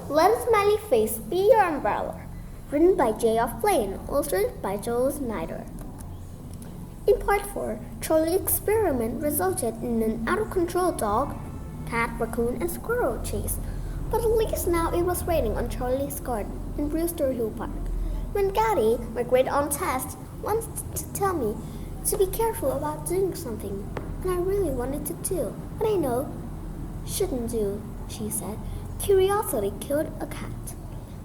Let a Smiley Face Be Your Umbrella. Written by J.F. Blaine, illustrated by Joel Snyder. In Part 4, Charlie's experiment resulted in an out-of-control dog, cat, raccoon, and squirrel chase. But at least now it was raining on Charlie's garden in Brewster Hill Park. When Gaddy, my great-aunt Tess, wanted to tell me to be careful about doing something, and I really wanted to do, but I know shouldn't do, she said. Curiosity killed a cat.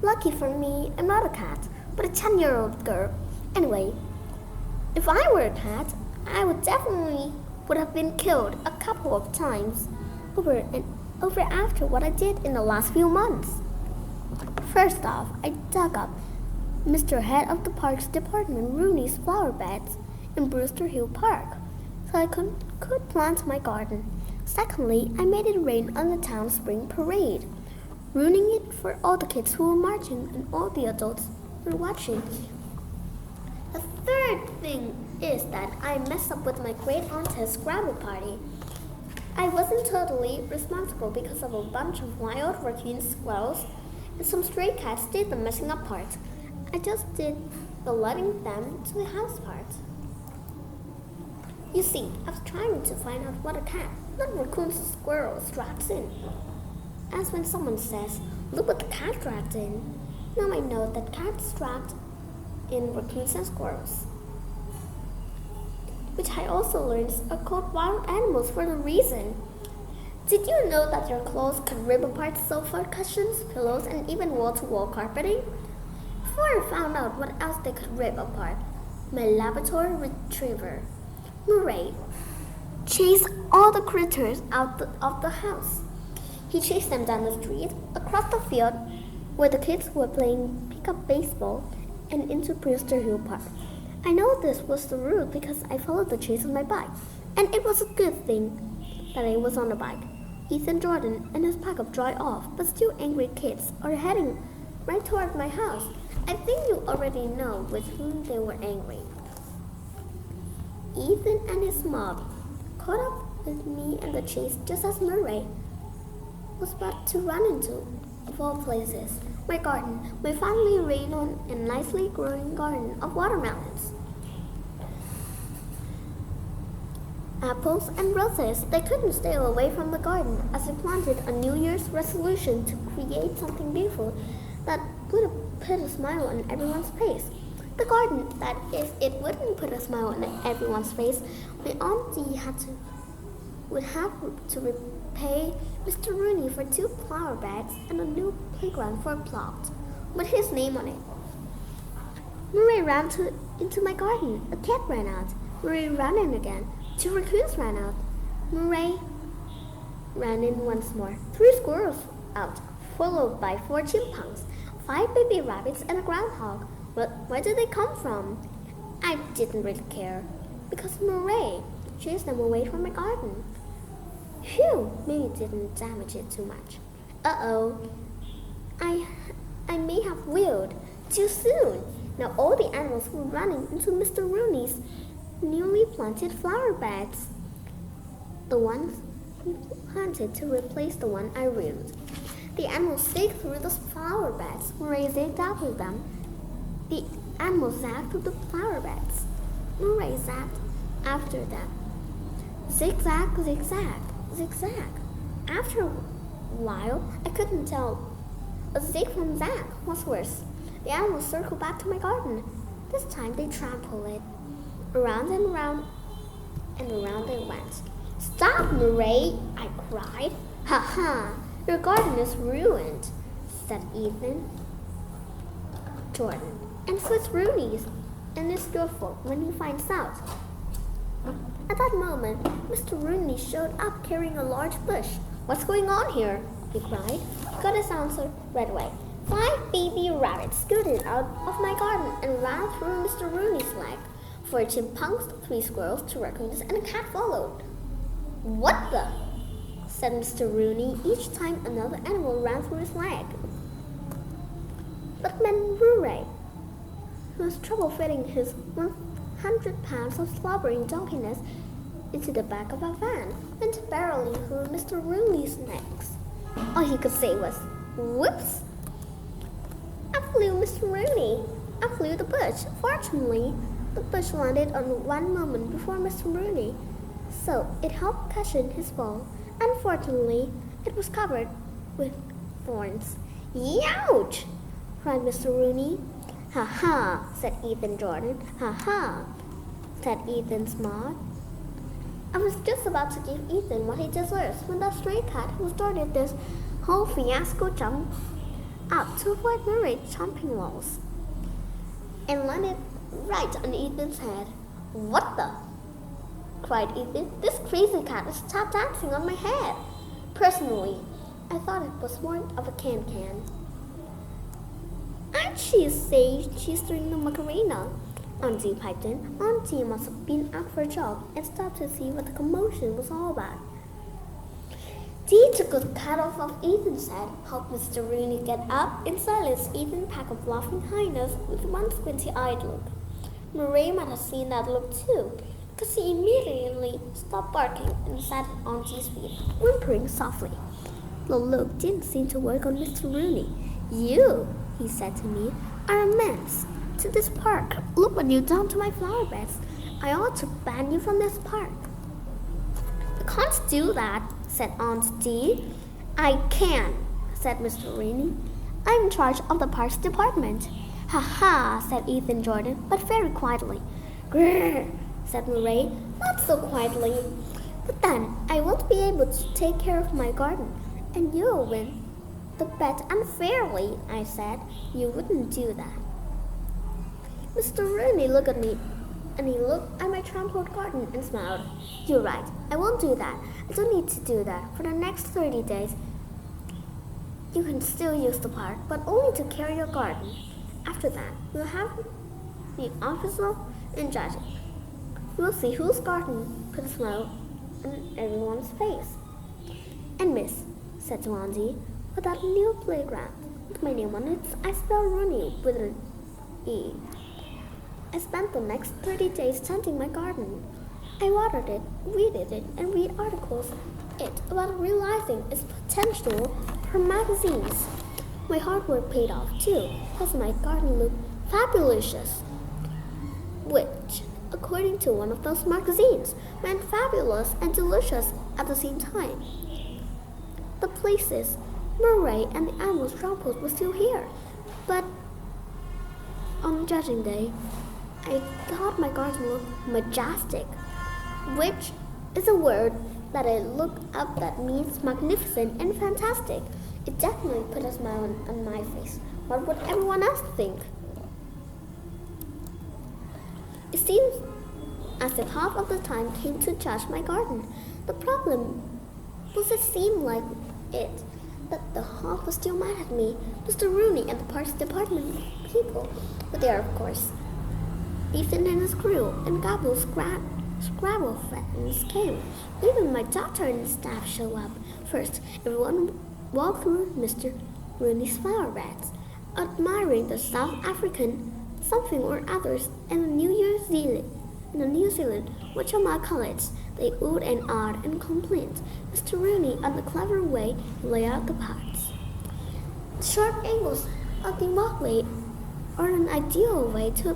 Lucky for me, I'm not a cat, but a 10-year-old girl. Anyway, if I were a cat, I would have been killed a couple of times over after what I did in the last few months. First off, I dug up Mr. Head of the Parks Department Rooney's flower beds in Brewster Hill Park, so I could plant my garden. Secondly, I made it rain on the town spring parade, ruining it for all the kids who were marching and all the adults who were watching. The third thing is that I messed up with my great-aunt's Scrabble party. I wasn't totally responsible because of a bunch of wild raccoon squirrels and some stray cats did the messing up part. I just did the letting them to the house part. You see, I was trying to find out what a cat, not raccoons or squirrels, drags in. As when someone says, look what the cat dragged in. Now I know that cats dragged in raccoons and squirrels, which I also learned are called wild animals for a reason. Did you know that your clothes could rip apart sofa cushions, pillows, and even wall-to-wall carpeting? Before I found out what else they could rip apart, my Labrador retriever, Murray, chased all the critters out of the house. He chased them down the street, across the field where the kids were playing pickup baseball, and into Brewster Hill Park. I know this was the route because I followed the chase on my bike, and it was a good thing that I was on a bike. Ethan Jordan and his pack of dry-off but still angry kids are heading right toward my house. I think you already know with whom they were angry. Ethan and his mob caught up with me in the chase just as Murray was about to run into, of all places, my garden, my finely rained on and nicely growing garden of watermelons, apples, and roses. They couldn't stay away from the garden as I planted a New Year's resolution to create something beautiful that would put a smile on everyone's face. The garden, that is, it wouldn't put a smile on everyone's face. My auntie would have to repay Mr. Rooney for 2 flower beds and a new playground for a plot with his name on it. Murray ran into my garden. A cat ran out. Murray ran in again. 2 raccoons ran out. Murray ran in once more. 3 squirrels out, followed by 4 chipmunks, 5 baby rabbits, and a groundhog. Well, where did they come from? I didn't really care, because Murray chased them away from my garden. Phew, maybe it didn't damage it too much. Uh-oh, I may have wheeled too soon. Now all the animals were running into Mr. Rooney's newly planted flower beds. The ones he planted to replace the one I ruined. The animals zigged through the flower beds. Murray zigged after them. The animals zagged through the flower beds. Murray zagged after them. Zigzag, zigzag, zigzag. After a while, I couldn't tell. A zig from zag was worse. The animals circled back to my garden. This time they trampled it. Around and around and around they went. Stop, Murray, I cried. Ha ha, your garden is ruined, said Ethan Jordan. And so it's Rooney's, and it's your fault when he finds out. At that moment, Mr. Rooney showed up carrying a large bush. What's going on here? He cried. Got his answer right away. 5 baby rabbits scooted out of my garden and ran through Mr. Rooney's leg. 4 chipmunks, 3 squirrels, 2 raccoons, and a cat followed. What the? Said Mr. Rooney each time another animal ran through his leg. But Murray, who has trouble fitting his 100 pounds of slobbering donkeyness into the back of a van, went barreling through Mr. Rooney's necks. All he could say was, whoops, flew Mr. Rooney. I flew the bush. Fortunately, the bush landed on one moment before Mr. Rooney, so it helped cushion his fall. Unfortunately, it was covered with thorns. Youch! Cried Mr. Rooney. Ha ha, said Ethan Jordan. Ha ha, said Ethan Smart. I was just about to give Ethan what he deserves when that stray cat who started this whole fiasco jumped up to avoid Murray chomping walls and landed right on Ethan's head. What the? Cried Ethan. This crazy cat is tap dancing on my head. Personally, I thought it was more of a can-can. I'd say she's doing the Macarena, Auntie piped in. Auntie must have been out for a jog and stopped to see what the commotion was all about. Dee took the cat off of Ethan's head, helped Mr. Rooney get up, and silenced Ethan's pack of laughing hyenas with one squinty-eyed look. Murray might have seen that look too, because he immediately stopped barking and sat at Auntie's feet, whimpering softly. The look didn't seem to work on Mr. Rooney. You, he said to me, are a menace to this park. Look what you've done to my flower beds. I ought to ban you from this park. You can't do that, said Aunt Dee. I can, said Mr. Rooney. I'm in charge of the parks department. Ha ha, said Ethan Jordan, but very quietly. Grrr, said Murray, not so quietly. But then I won't be able to take care of my garden, and you'll win the bet unfairly, I said. You wouldn't do that. Mr. Rooney looked at me, and he looked at my trampled garden and smiled. You're right, I won't do that. I don't need to do that. For the next 30 days, you can still use the park, but only to care your garden. After that, we'll have the official and judge it. We'll see whose garden put a smile on everyone's face. And miss, said to Auntie, with that new playground, with my name on it, I spell Rooney with an E. I spent the next 30 days tending my garden. I watered it, weeded it, and read articles it about realizing its potential for magazines. My hard work paid off too, because my garden looked fabulous, which, according to one of those magazines, meant fabulous and delicious at the same time. The places Murray and the animals trampled were still here, but on judging day, I thought my garden looked majestic, which is a word that I looked up that means magnificent and fantastic. It definitely put a smile on my face. What would everyone else think? It seems as if half of the time came to judge my garden. The problem was it seemed like that the half was still mad at me. Mr. Rooney and the parks department people were there, of course. Ethan and his crew and Gobble Scrabble friends came. Even my doctor and staff show up. First, everyone walked through Mr. Rooney's flower beds, admiring the South African something or others and the New Zealand, whatchamacallits. They oohed and awed and complained. Mr. Rooney on the clever way he laid out the pots. The sharp angles of the walkway are an ideal way to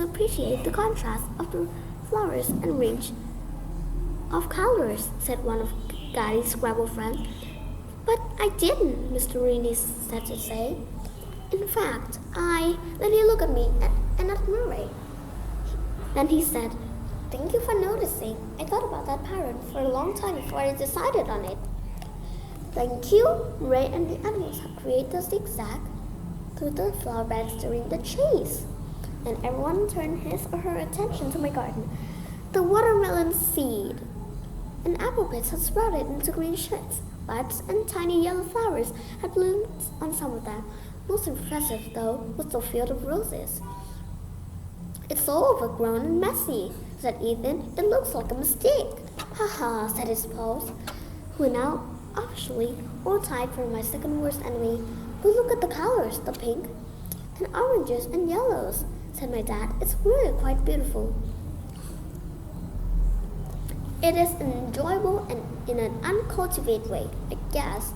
appreciate the contrast of the flowers and range of colors, said one of Gary's Scrabble friends. But I didn't, Mr. Rooney said to say. In fact, Then he looked at me and at Murray. Then he said, thank you for noticing. I thought about that pattern for a long time before I decided on it. Thank you. Murray and the animals have created the zigzag through the flower beds during the chase. And everyone turned his or her attention to my garden. The watermelon seed and apple pits had sprouted into green shoots. Buds and tiny yellow flowers had bloomed on some of them. Most impressive, though, was the field of roses. It's all overgrown and messy, said Ethan. It looks like a mistake. Ha ha, said his pals, who were now officially all tied for my second worst enemy. But look at the colors, the pink and oranges and yellows, said my dad. It's really quite beautiful. It is enjoyable and in an uncultivated way, I guess,